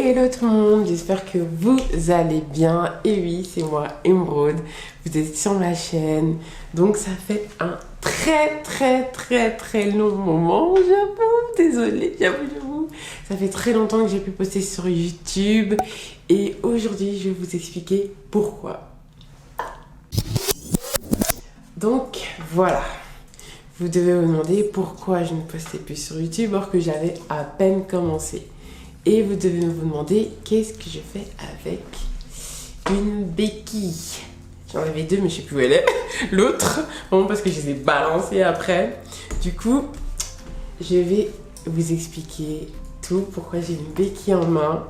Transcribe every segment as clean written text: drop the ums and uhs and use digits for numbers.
Hello tout le monde, j'espère que vous allez bien. Et oui, c'est moi Emeraude, vous êtes sur ma chaîne. Donc ça fait un très long moment, j'avoue, désolée, j'avoue. Ça fait très longtemps que j'ai pu poster sur YouTube et aujourd'hui je vais vous expliquer pourquoi. Donc voilà, vous devez vous demander pourquoi je ne postais plus sur YouTube alors que j'avais à peine commencé. Et vous devez vous demander qu'est-ce que je fais avec une béquille. J'en avais deux mais je sais plus où elle est. L'autre, bon, parce que je les ai balancées après. Du coup, je vais vous expliquer tout, pourquoi j'ai une béquille en main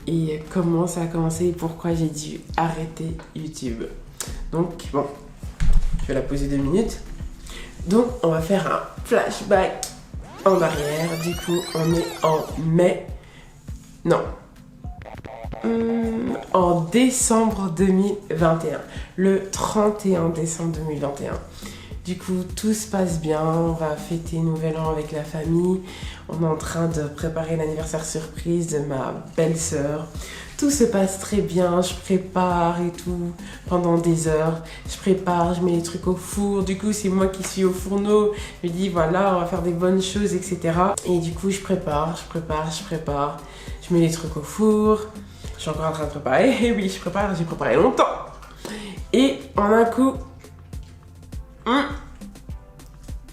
et comment ça a commencé et pourquoi j'ai dû arrêter YouTube. Donc bon, je vais la poser 2 minutes. Donc on va faire un flashback en arrière. Du coup, on est en mai. Non. En décembre 2021. Le 31 décembre 2021. Du coup, tout se passe bien. On va fêter Nouvel An avec la famille. On est en train de préparer l'anniversaire surprise de ma belle-sœur. Tout se passe très bien. Je prépare et tout pendant des heures. Je prépare, je mets les trucs au four. Du coup, c'est moi qui suis au fourneau. Je me dis, voilà, on va faire des bonnes choses, etc. Et du coup, je prépare. Je mets les trucs au four. Je suis encore en train de préparer. Et oui, je prépare. J'ai préparé longtemps. Et en un coup,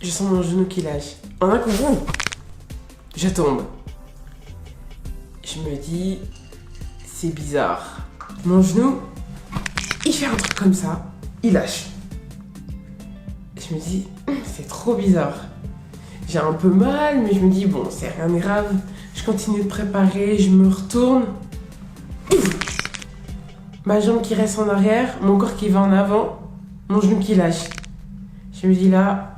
je sens mon genou qui lâche. En un coup, je tombe. Je me dis, c'est bizarre. Mon genou, il fait un truc comme ça. Il lâche. Je me dis, c'est trop bizarre. J'ai un peu mal, mais je me dis, bon, c'est rien de grave. Je continue de préparer, je me retourne. Ma jambe qui reste en arrière, mon corps qui va en avant, mon genou qui lâche. Je me dis là,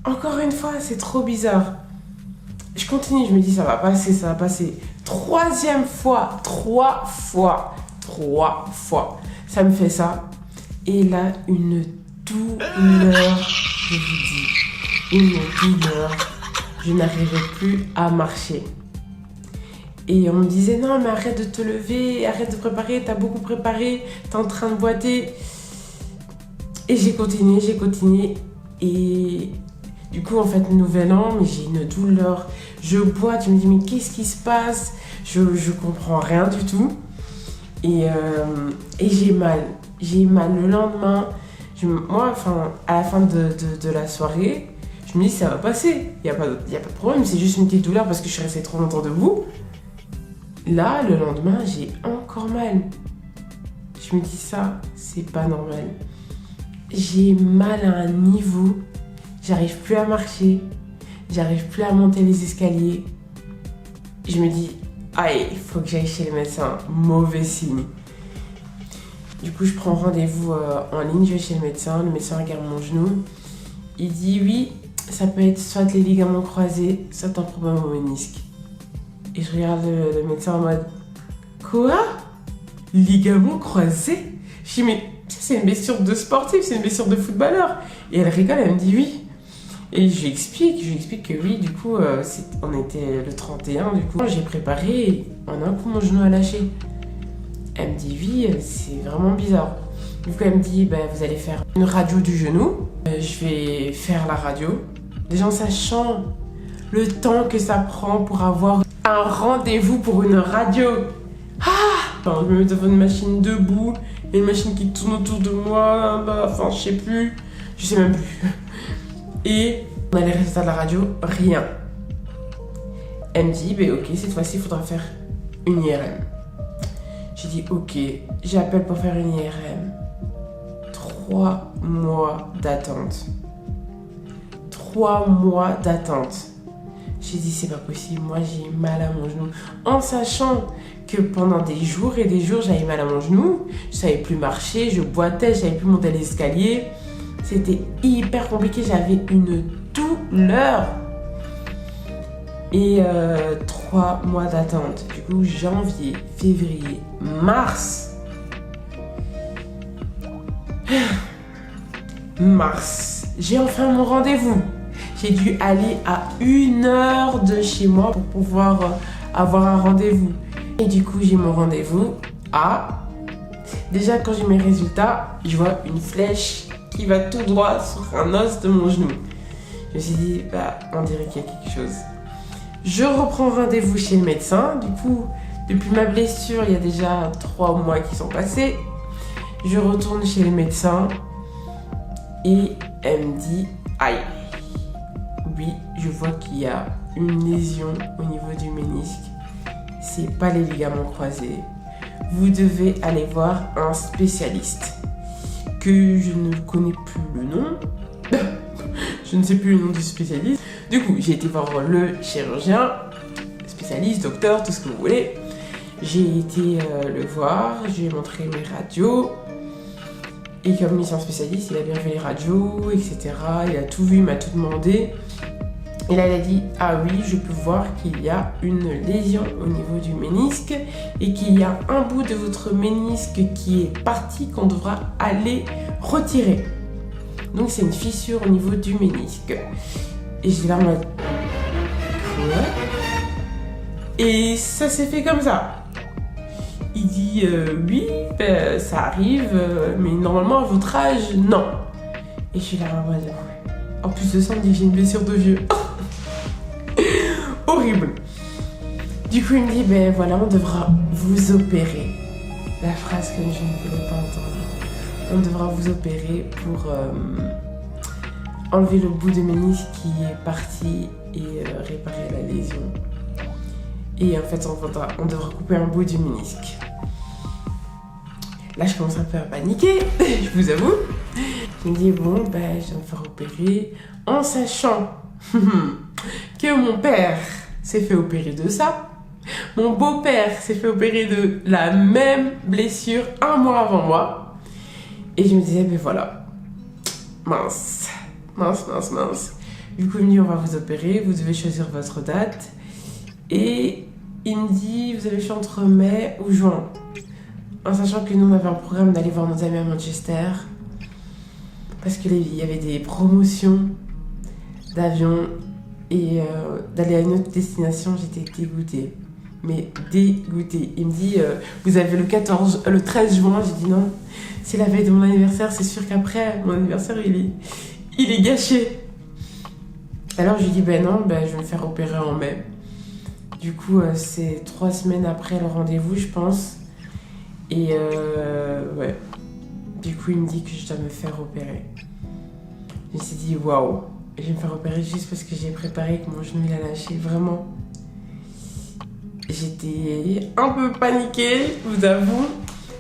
encore une fois, c'est trop bizarre. Je continue, je me dis ça va passer. 3e fois, 3 fois, ça me fait ça. Et là, une douleur, je vous dis, une douleur. Je n'arrivais plus à marcher. Et on me disait, non, mais arrête de te lever, arrête de préparer, t'as beaucoup préparé, t'es en train de boiter. Et j'ai continué. Et du coup, en fait, Nouvel An, mais j'ai une douleur. Je boite, je me dis, mais qu'est-ce qui se passe? Je comprends rien du tout. Et j'ai mal. J'ai mal le lendemain. Moi, à la fin de la soirée, je me dis, ça va passer. Il n'y a pas de problème, c'est juste une petite douleur parce que je suis restée trop longtemps debout. Là, le lendemain, j'ai encore mal. Je me dis, ça, c'est pas normal. J'ai mal à un niveau. J'arrive plus à marcher. J'arrive plus à monter les escaliers. Je me dis, il faut que j'aille chez le médecin. Mauvais signe. Du coup, je prends rendez-vous en ligne. Je vais chez le médecin. Le médecin regarde mon genou. Il dit, oui, ça peut être soit les ligaments croisés, soit un problème au ménisque. Et je regarde le médecin en mode, quoi? Ligaments croisés? Je dis, mais c'est une blessure de sportif, c'est une blessure de footballeur. Et elle rigole, elle me dit oui. Et je lui explique que oui, du coup, on était le 31, du coup, j'ai préparé et en un coup, mon genou a lâché. Elle me dit oui, c'est vraiment bizarre. Du coup, elle me dit, vous allez faire une radio du genou. Je vais faire la radio. Déjà en sachant le temps que ça prend pour avoir un rendez-vous pour une radio. Je me mets devant une machine debout, et une machine qui tourne autour de moi, je sais plus, je sais même plus. Et on a les résultats de la radio, rien. Elle me dit, ok, cette fois-ci, il faudra faire une IRM. J'ai dit, ok, j'appelle pour faire une IRM. 3 mois d'attente. 3 mois d'attente. J'ai dit, c'est pas possible, moi j'ai mal à mon genou. En sachant que pendant des jours et des jours, j'avais mal à mon genou. Je savais plus marcher, je boitais, je savais plus monter l'escalier. C'était hyper compliqué, j'avais une douleur. Et 3 mois d'attente. Du coup, janvier, février, mars. J'ai enfin mon rendez-vous. J'ai dû aller à 1 heure de chez moi pour pouvoir avoir un rendez-vous. Et du coup, j'ai mon rendez-vous à... Déjà, quand j'ai mes résultats, je vois une flèche qui va tout droit sur un os de mon genou. Je me suis dit, bah, on dirait qu'il y a quelque chose. Je reprends rendez-vous chez le médecin. Du coup, depuis ma blessure, il y a déjà 3 mois qui sont passés. Je retourne chez le médecin et elle me dit, aïe, oui, je vois qu'il y a une lésion au niveau du ménisque. C'est pas les ligaments croisés. Vous devez aller voir un spécialiste. Que je ne connais plus le nom. Je ne sais plus le nom du spécialiste. Du coup, j'ai été voir le chirurgien, spécialiste, docteur, tout ce que vous voulez. J'ai été le voir, je lui ai montré mes radios. Et comme il est un spécialiste, il a bien fait les radios, etc. Il a tout vu, il m'a tout demandé. Et là, il a dit, ah oui, je peux voir qu'il y a une lésion au niveau du ménisque et qu'il y a un bout de votre ménisque qui est parti qu'on devra aller retirer. Donc, c'est une fissure au niveau du ménisque. Et je dis là, moi, quoi? Et ça s'est fait comme ça. Il dit, oui, ben, ça arrive, mais normalement, à votre âge, non. Et je suis là, en mode, en plus de ça, on me dit que j'ai une blessure de vieux. Horrible. Du coup, il me dit, ben voilà, on devra vous opérer. La phrase que je ne voulais pas entendre. On devra vous opérer pour enlever le bout de ménisque qui est parti et réparer la lésion. Et en fait, on devra couper un bout du ménisque. Là, je commence un peu à paniquer, je vous avoue. Je me dis, bon, ben, je vais me faire opérer en sachant que mon père s'est fait opérer de ça. Mon beau-père s'est fait opérer de la même blessure 1 mois avant moi. Et je me disais, ben voilà, mince. Du coup, il me dit, on va vous opérer, vous devez choisir votre date. Et il me dit, vous avez le choix entre mai ou juin. En sachant que nous, on avait un programme d'aller voir nos amis à Manchester. Parce qu'il y avait des promotions d'avion. Et d'aller à une autre destination, j'étais dégoûtée. Mais dégoûtée. Il me dit, vous avez le 13 juin. J'ai dit non, c'est la veille de mon anniversaire. C'est sûr qu'après, mon anniversaire, il est gâché. Alors je lui dis, ben non, ben, je vais me faire opérer en mai. Du coup, c'est 3 semaines après le rendez-vous, je pense. Et ouais. Du coup, il me dit que je dois me faire opérer. Je me suis dit, waouh. Je vais me faire opérer juste parce que j'ai préparé que mon genou il a lâché, vraiment. J'étais un peu paniquée, je vous avoue.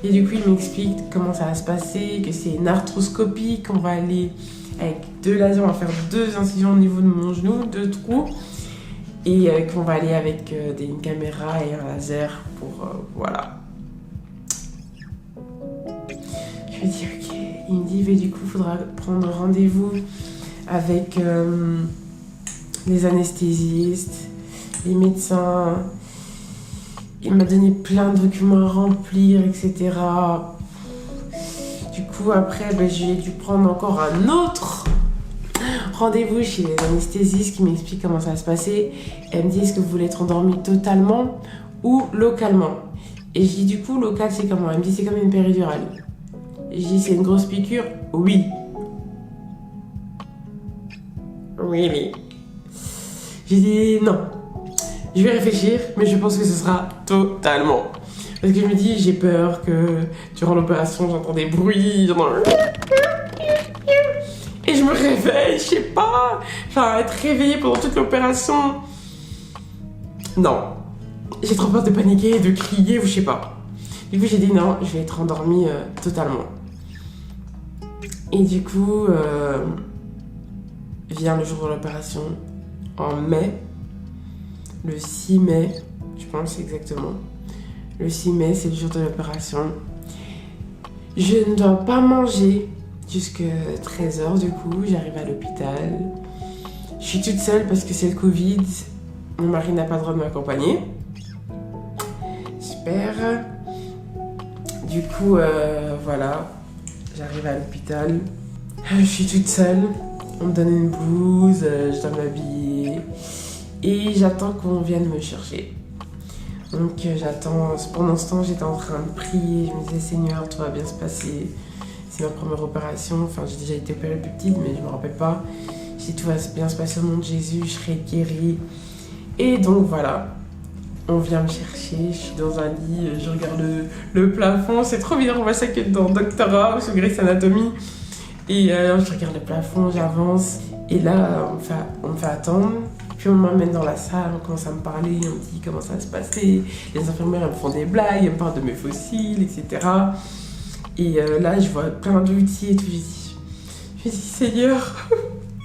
Et du coup, il m'explique comment ça va se passer, que c'est une arthroscopie, qu'on va aller avec 2 lasers, on va faire 2 incisions au niveau de mon genou, 2 trous. Et qu'on va aller avec une caméra et un laser pour, voilà. Je me dis, ok. Il me dit, mais du coup, il faudra prendre rendez-vous avec les anesthésistes, les médecins. Il m'a donné plein de documents à remplir, etc. Du coup, après, ben, j'ai dû prendre encore un autre rendez-vous chez les anesthésistes qui m'expliquent comment ça va se passer. Elle me dit, est-ce que vous voulez être endormi totalement ou localement? Et je dis, du coup, local, c'est comment? Elle me dit, c'est comme une péridurale. Et je dis, c'est une grosse piqûre? Oui. Oui. J'ai dit non. Je vais réfléchir, mais je pense que ce sera totalement. Parce que je me dis, j'ai peur que durant l'opération, j'entends des bruits, et je me réveille, je sais pas. Enfin, être réveillée pendant toute l'opération. Non. J'ai trop peur de paniquer, de crier, ou je sais pas. Du coup, j'ai dit non, je vais être endormie totalement. Et du coup, vient le jour de l'opération, en mai, le 6 mai, je pense exactement. Le 6 mai, c'est le jour de l'opération. Je ne dois pas manger jusqu'à 13h du coup, j'arrive à l'hôpital. Je suis toute seule parce que c'est le Covid. Mon mari n'a pas le droit de m'accompagner. Super. Du coup, voilà, j'arrive à l'hôpital. Je suis toute seule. On me donne une blouse, je dois m'habiller. Et j'attends qu'on vienne me chercher. Donc j'attends, pendant ce temps j'étais en train de prier, je me disais Seigneur, tout va bien se passer. C'est ma première opération, enfin j'ai déjà été opérée plus petite mais je me rappelle pas. J'ai dit tout va bien se passer au nom de Jésus, je serai guérie. Et donc voilà, on vient me chercher, je suis dans un lit, je regarde le plafond, c'est trop bien, on voit ça que dans Doctor House ou Grey's Anatomy. Et je regarde le plafond, j'avance, et là on me fait attendre. Puis on m'amène dans la salle, on commence à me parler, on me dit comment ça va se passer. Les infirmières elles me font des blagues, elles me parlent de mes fossiles, etc. Et là je vois plein d'outils et tout, je me dis Seigneur,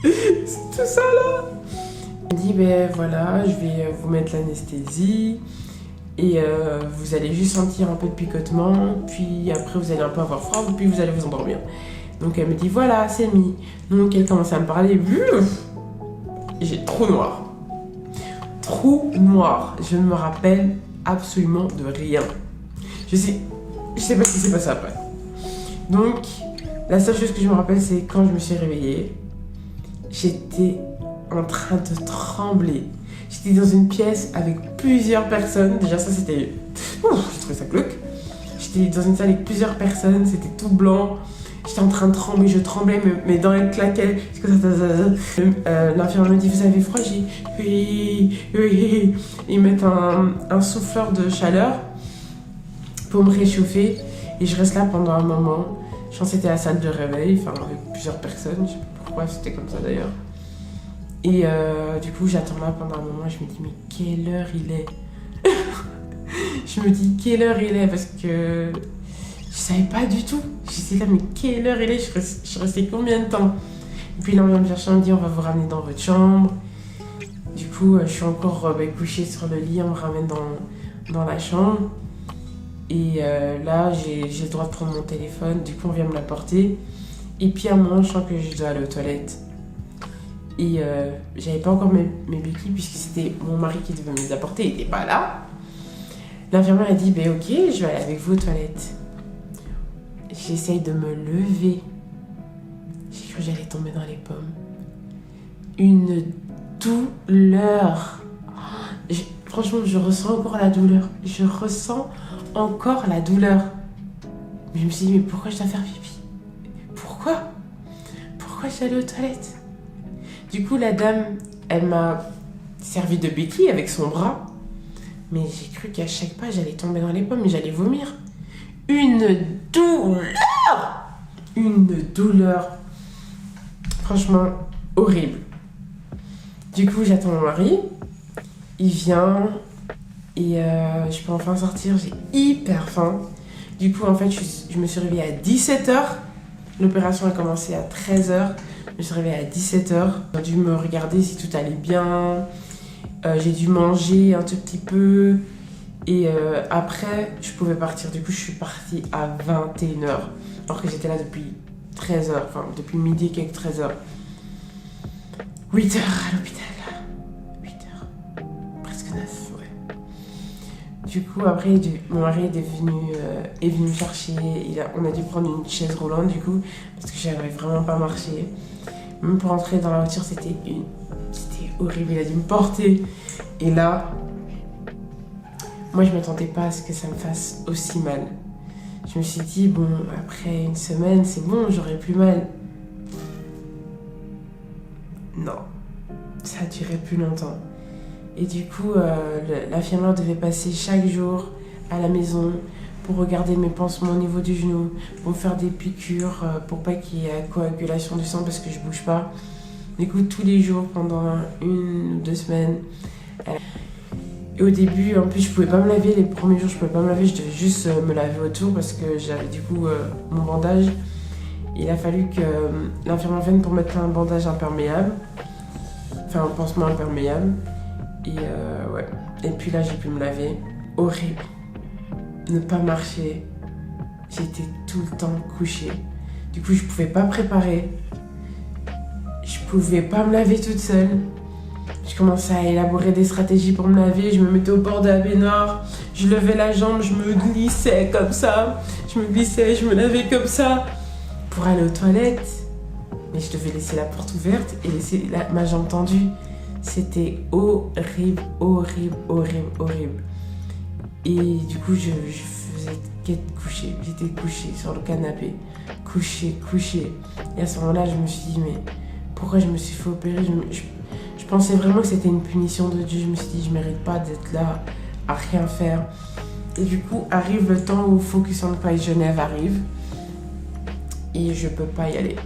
c'est tout ça là. Il me dit ben voilà, je vais vous mettre l'anesthésie et vous allez juste sentir un peu de picotement, puis après vous allez un peu avoir froid, puis vous allez vous endormir. Donc elle me dit voilà, c'est mis. Donc elle commence à me parler, j'ai trou noir. Trou noir. Je ne me rappelle absolument de rien. Je sais pas ce qui s'est passé après. Donc la seule chose que je me rappelle, c'est quand je me suis réveillée, j'étais en train de trembler. J'étais dans une pièce avec plusieurs personnes. Déjà ça c'était... j'ai trouvé ça glauque. J'étais dans une salle avec plusieurs personnes, c'était tout blanc. J'étais en train de trembler, je tremblais, mes dents elles claquaient. L'infirmière me dit, vous avez froid? J'ai dit, oui. Ils mettent un souffleur de chaleur pour me réchauffer. Et je reste là pendant un moment. Je pense que c'était la salle de réveil, enfin avec plusieurs personnes. Je sais pas pourquoi c'était comme ça d'ailleurs. Et du coup, j'attends là pendant un moment. Je me dis, mais quelle heure il est? Je me dis, quelle heure il est? Parce que je savais pas du tout. J'étais là, mais quelle heure il est? Je suis restée combien de temps? Et puis là, on vient me chercher, on me dit, on va vous ramener dans votre chambre. Du coup, je suis encore couchée sur le lit, on me ramène dans la chambre. Et là, j'ai le droit de prendre mon téléphone. Du coup, on vient me l'apporter. Et puis à un moment, je sens que je dois aller aux toilettes. Et j'avais pas encore mes béquilles puisque c'était mon mari qui devait me les apporter, il était pas là. L'infirmière a dit, ben ok, je vais aller avec vous aux toilettes. J'essaye de me lever. J'ai cru que j'allais tomber dans les pommes. Une douleur. Franchement, je ressens encore la douleur. Je ressens encore la douleur. Mais je me suis dit, mais pourquoi je dois faire pipi? Pourquoi je suis allée aux toilettes? Du coup, la dame, elle m'a servi de béquille avec son bras. Mais j'ai cru qu'à chaque pas, j'allais tomber dans les pommes et j'allais vomir. Une douleur! Une douleur. Franchement, horrible. Du coup, j'attends mon mari. Il vient et je peux enfin sortir. J'ai hyper faim. Du coup, en fait, je me suis réveillée à 17h. L'opération a commencé à 13h. Je me suis réveillée à 17h. J'ai dû me regarder si tout allait bien. J'ai dû manger un tout petit peu. Et après, je pouvais partir. Du coup, je suis partie à 21h. Alors que j'étais là depuis 13h. Enfin, depuis midi, quelques 13h. 8h à l'hôpital. 8h. Presque 9, ouais. Du coup, après, mon mari est venu me chercher. On a dû prendre une chaise roulante, du coup, parce que j'avais vraiment pas marché. Même pour entrer dans la voiture, c'était horrible. Il a dû me porter. Et là, moi, je m'attendais pas à ce que ça me fasse aussi mal. Je me suis dit, bon, après une semaine, c'est bon, j'aurai plus mal. Non, ça a duré plus longtemps. Et du coup, l'infirmière devait passer chaque jour à la maison pour regarder mes pansements au niveau du genou, pour me faire des piqûres, pour pas qu'il y ait coagulation du sang parce que je bouge pas. Du coup, tous les jours, pendant 1 ou 2 semaines. Et au début, en plus, je pouvais pas me laver. Les premiers jours, je pouvais pas me laver. Je devais juste me laver autour parce que j'avais du coup mon bandage. Il a fallu que l'infirmière vienne pour mettre un bandage imperméable. Enfin, un pansement imperméable. Et ouais. Et puis là, j'ai pu me laver. Horrible. Ne pas marcher. J'étais tout le temps couchée. Du coup, je pouvais pas préparer. Je pouvais pas me laver toute seule. Je commençais à élaborer des stratégies pour me laver. Je me mettais au bord de la baignoire. Je levais la jambe, je me glissais comme ça. Je me glissais, je me lavais comme ça. Pour aller aux toilettes. Mais je devais laisser la porte ouverte et laisser ma jambe tendue. C'était horrible, horrible, horrible, horrible. Et du coup, je faisais qu'être couchée. J'étais couchée sur le canapé. Couchée. Et à ce moment-là, je me suis dit, mais pourquoi je me suis fait opérer? Je pensais vraiment que c'était une punition de Dieu. Je me suis dit, je mérite pas d'être là à rien faire. Et du coup, arrive le temps où Focus on Price Genève arrive. Et je peux pas y aller.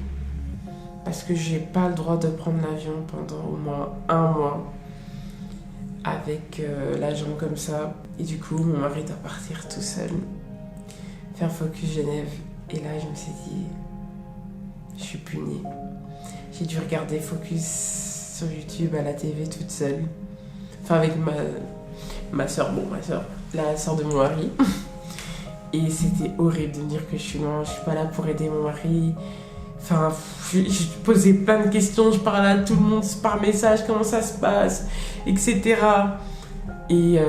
Parce que j'ai pas le droit de prendre l'avion pendant au moins 1 mois. Avec la jambe comme ça. Et du coup, mon mari doit partir tout seul. Faire Focus Genève. Et là, je me suis dit, je suis punie. J'ai dû regarder Focus sur YouTube à la TV toute seule. Enfin, avec ma soeur, la soeur de mon mari. Et c'était horrible de me dire que je suis loin, je suis pas là pour aider mon mari. Enfin, je posais plein de questions, je parlais à tout le monde par message, comment ça se passe, etc. Et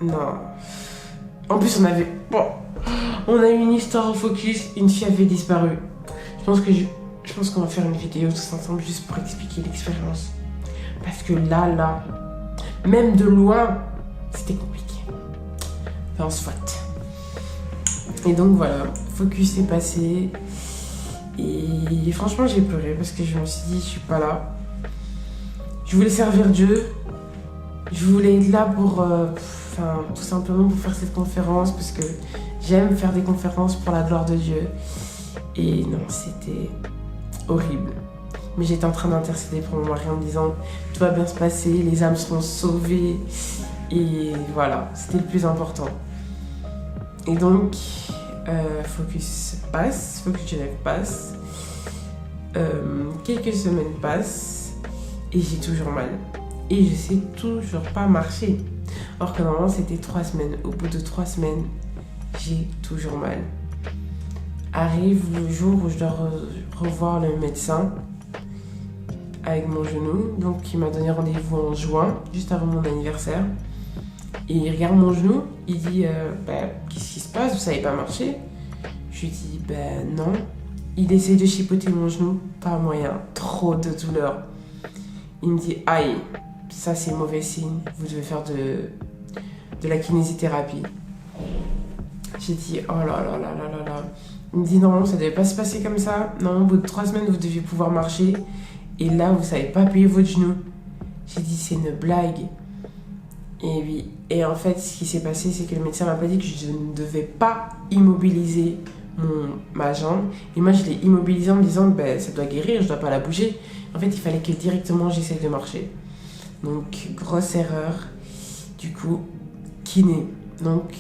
non. En plus, on a eu une histoire au Focus, une fille avait disparu. Je pense qu'on va faire une vidéo tous ensemble juste pour expliquer l'expérience. Parce que là, même de loin, c'était compliqué. Enfin, soit. Et donc voilà, Focus est passé. Et franchement, j'ai pleuré parce que je me suis dit, je suis pas là. Je voulais servir Dieu. Je voulais être là pour, tout simplement pour faire cette conférence parce que j'aime faire des conférences pour la gloire de Dieu. Et non, c'était horrible. Mais j'étais en train d'intercéder pour mon mari en me disant, tout va bien se passer, les âmes seront sauvées. Et voilà, c'était le plus important. Et donc, Focus Genève passe. Quelques semaines passent et j'ai toujours mal. Et je sais toujours pas marcher. Or que normalement c'était 3 semaines. Au bout de 3 semaines, j'ai toujours mal. Arrive le jour où je dois revoir le médecin avec mon genou. Donc il m'a donné rendez-vous en juin, juste avant mon anniversaire. Et il regarde mon genou, il dit qu'est-ce qui se passe, vous savez pas marcher? Je lui dis non. Il essaie de chipoter mon genou, pas moyen, trop de douleur. Il me dit aïe, ça c'est mauvais signe, vous devez faire de la kinésithérapie. J'ai dit oh là là là là là là. Il me dit non, ça devait pas se passer comme ça. Non, au bout de 3 semaines vous deviez pouvoir marcher. Et là vous savez pas appuyer votre genou. J'ai dit c'est une blague. Et oui, et en fait, ce qui s'est passé, c'est que le médecin m'a pas dit que je ne devais pas immobiliser ma jambe. Et moi, je l'ai immobilisée en me disant, ça doit guérir, je dois pas la bouger. En fait, il fallait que directement j'essaye de marcher. Donc, grosse erreur. Du coup, kiné. Donc,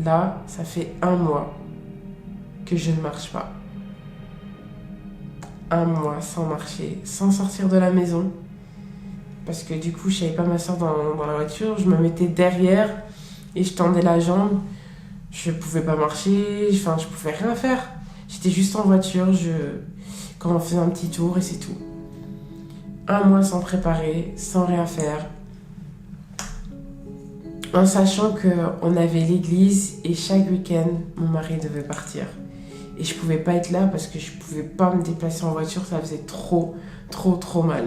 là, ça fait 1 mois que je ne marche pas. 1 mois sans marcher, sans sortir de la maison. Parce que du coup, je savais pas m'asseoir dans la voiture. Je me mettais derrière et je tendais la jambe. Je pouvais pas marcher. Enfin, je pouvais rien faire. J'étais juste en voiture. Quand on faisait un petit tour et c'est tout. 1 mois sans préparer, sans rien faire. En sachant qu'on avait l'église et chaque week-end, mon mari devait partir. Et je pouvais pas être là parce que je pouvais pas me déplacer en voiture. Ça faisait trop mal.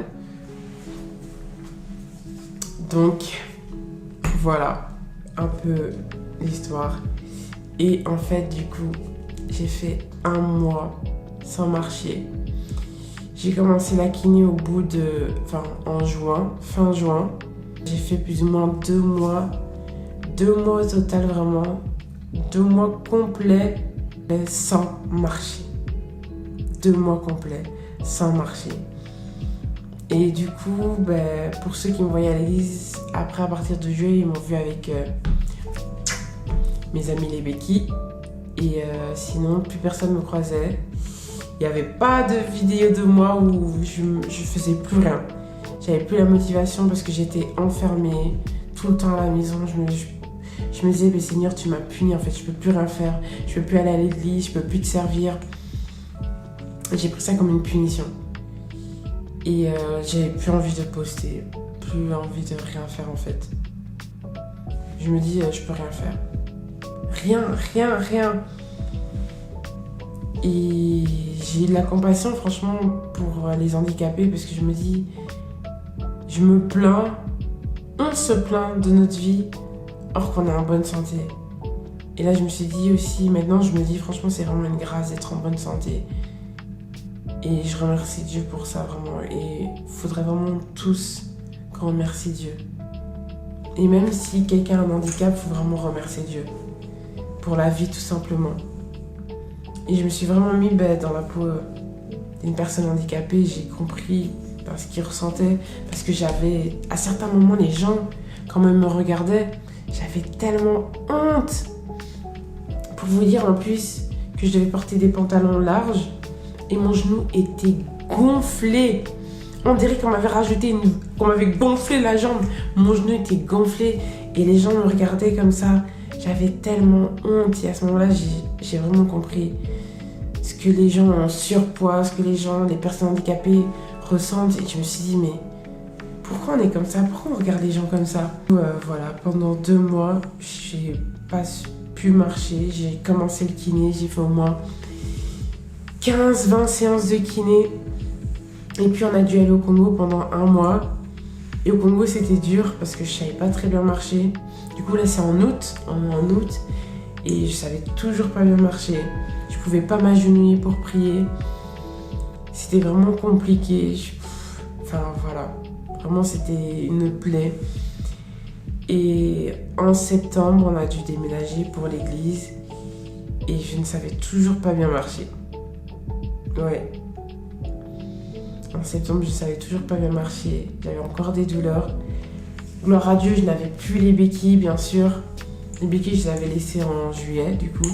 Donc, voilà un peu l'histoire. Et en fait, du coup, j'ai fait 1 mois sans marcher. J'ai commencé la kiné au bout en juin, fin juin. J'ai fait plus ou moins 2 mois. 2 mois au total, vraiment. 2 mois complets sans marcher. 2 mois complets sans marcher. Et du coup, pour ceux qui me voyaient à l'église, après à partir de juillet, ils m'ont vu avec mes amis les béquilles. Et sinon, plus personne me croisait. Il n'y avait pas de vidéo de moi où je faisais plus rien. J'avais plus la motivation parce que j'étais enfermée tout le temps à la maison. Je me disais, Seigneur, tu m'as puni, en fait, je peux plus rien faire. Je peux plus aller à l'église, je peux plus te servir. Et j'ai pris ça comme une punition. Et j'avais plus envie de poster, plus envie de rien faire en fait. Je me dis, je peux rien faire. Rien. Et j'ai de la compassion franchement pour les handicapés parce que je me dis, je me plains, on se plaint de notre vie or qu'on est en bonne santé. Et là, je me suis dit aussi, maintenant, je me dis, franchement, c'est vraiment une grâce d'être en bonne santé. Et je remercie Dieu pour ça, vraiment. Et il faudrait vraiment tous qu'on remercie Dieu. Et même si quelqu'un a un handicap, il faut vraiment remercier Dieu. Pour la vie, tout simplement. Et je me suis vraiment mis dans la peau d'une personne handicapée. J'ai compris ce qu'il ressentait. Parce que j'avais, à certains moments, les gens, quand ils me regardaient, j'avais tellement honte. Pour vous dire en plus que je devais porter des pantalons larges et mon genou était gonflé. On dirait qu'on m'avait qu'on m'avait gonflé la jambe. Mon genou était gonflé et les gens me regardaient comme ça. J'avais tellement honte et à ce moment-là, j'ai vraiment compris ce que les gens en surpoids, ce que les personnes handicapées ressentent. Et je me suis dit, mais pourquoi on est comme ça? Pourquoi on regarde les gens comme ça? Voilà, pendant 2 mois, j'ai pas pu marcher. J'ai commencé le kiné, j'ai fait au moins 15-20 séances de kiné. Et puis on a dû aller au Congo pendant 1 mois. Et au Congo, c'était dur parce que je savais pas très bien marcher. Du coup, là, c'est en août. Et je savais toujours pas bien marcher. Je pouvais pas m'agenouiller pour prier. C'était vraiment compliqué. Enfin, voilà. Vraiment, c'était une plaie. Et en septembre, on a dû déménager pour l'église. Et je ne savais toujours pas bien marcher. Ouais. En septembre, je ne savais toujours pas bien marcher. J'avais encore des douleurs. Gloire à Dieu, je n'avais plus les béquilles, bien sûr. Les béquilles, je les avais laissées en juillet, du coup.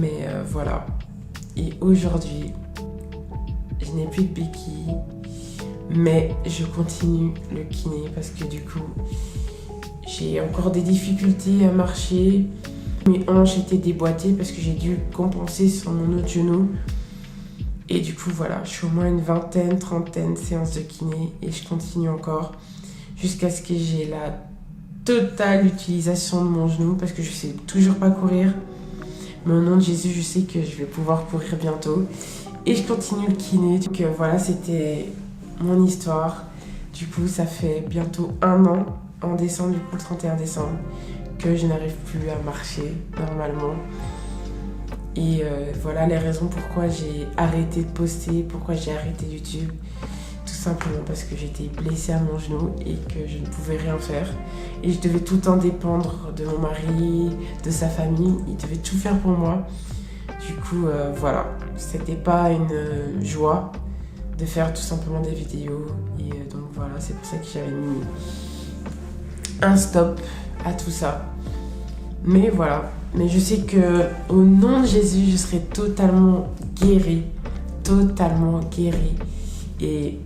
Mais voilà. Et aujourd'hui, je n'ai plus de béquilles. Mais je continue le kiné parce que du coup, j'ai encore des difficultés à marcher. Mes hanches étaient déboîtées parce que j'ai dû compenser sur mon autre genou. Et du coup, voilà, je suis au moins une 20aine, 30aine séances de kiné et je continue encore jusqu'à ce que j'ai la totale utilisation de mon genou parce que je sais toujours pas courir. Mais au nom de Jésus, je sais que je vais pouvoir courir bientôt. Et je continue le kiné. Donc voilà, c'était mon histoire. Du coup, ça fait bientôt 1 an, en décembre, du coup le 31 décembre, que je n'arrive plus à marcher normalement. Et voilà les raisons pourquoi j'ai arrêté de poster, pourquoi j'ai arrêté YouTube. Tout simplement parce que j'étais blessée à mon genou et que je ne pouvais rien faire. Et je devais tout le temps dépendre de mon mari, de sa famille. Il devait tout faire pour moi. Du coup, voilà, c'était pas une joie de faire tout simplement des vidéos. Et donc voilà, c'est pour ça que j'avais mis un stop à tout ça. Mais voilà. Mais je sais que au nom de Jésus, je serai totalement guérie. Totalement guérie. Et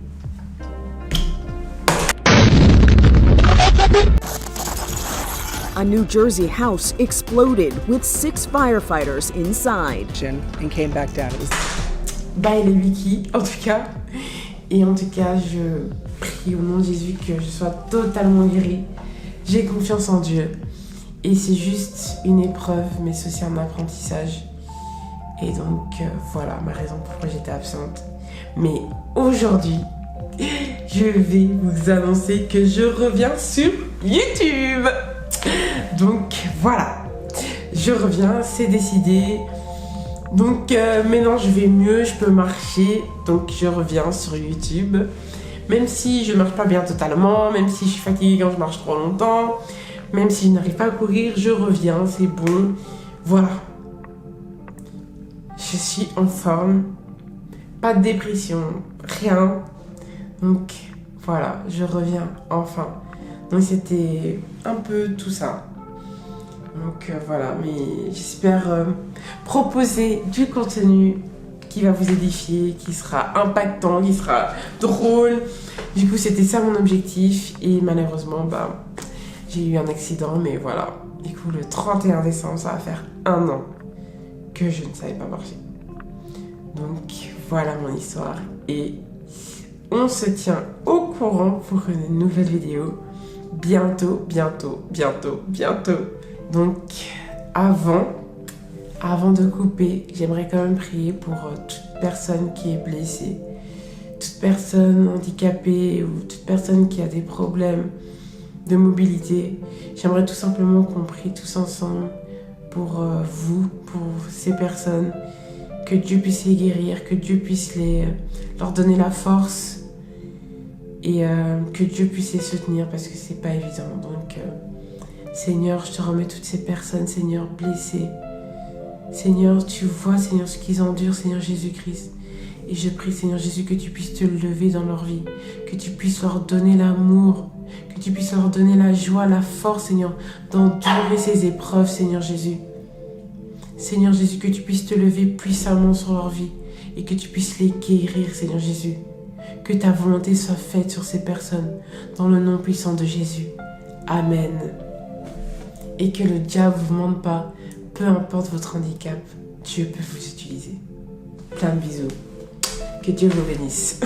A New Jersey house exploded with 6 firefighters inside. And came back down. Bye les wikis, en tout cas. Et en tout cas, je prie au nom de Jésus que je sois totalement guérie. J'ai confiance en Dieu. Et c'est juste une épreuve, mais c'est aussi un apprentissage. Et donc, voilà ma raison pourquoi j'étais absente. Mais aujourd'hui, je vais vous annoncer que je reviens sur YouTube. Donc, voilà. Je reviens, c'est décidé. Donc, maintenant, je vais mieux, je peux marcher. Donc, je reviens sur YouTube. Même si je ne marche pas bien totalement, même si je suis fatiguée quand je marche trop longtemps, même si je n'arrive pas à courir, je reviens, c'est bon. Voilà. Je suis en forme. Pas de dépression, rien. Donc, voilà, je reviens enfin. Donc, c'était un peu tout ça. Donc, voilà, mais j'espère proposer du contenu qui va vous édifier, qui sera impactant, qui sera drôle. Du coup, c'était ça mon objectif. Et malheureusement, j'ai eu un accident, mais voilà. Du coup, le 31 décembre, ça va faire 1 an que je ne savais pas marcher. Donc, voilà mon histoire. Et on se tient au courant pour une nouvelle vidéo. Bientôt. Donc, avant de couper, j'aimerais quand même prier pour toute personne qui est blessée, toute personne handicapée ou toute personne qui a des problèmes de mobilité. J'aimerais tout simplement qu'on prie tous ensemble pour vous, pour ces personnes, que Dieu puisse les guérir, que Dieu puisse leur donner la force et que Dieu puisse les soutenir parce que c'est pas évident. Donc Seigneur, je te remets toutes ces personnes, Seigneur, blessées. Seigneur, tu vois, Seigneur, ce qu'ils endurent, Seigneur Jésus-Christ. Et je prie, Seigneur Jésus, que tu puisses te lever dans leur vie, que tu puisses leur donner l'amour, que tu puisses leur donner la joie, la force, Seigneur, d'endurer ces épreuves, Seigneur Jésus. Seigneur Jésus, que tu puisses te lever puissamment sur leur vie et que tu puisses les guérir, Seigneur Jésus. Que ta volonté soit faite sur ces personnes, dans le nom puissant de Jésus. Amen. Et que le diable ne vous mente pas, peu importe votre handicap, Dieu peut vous utiliser. Plein de bisous. Que Dieu vous bénisse.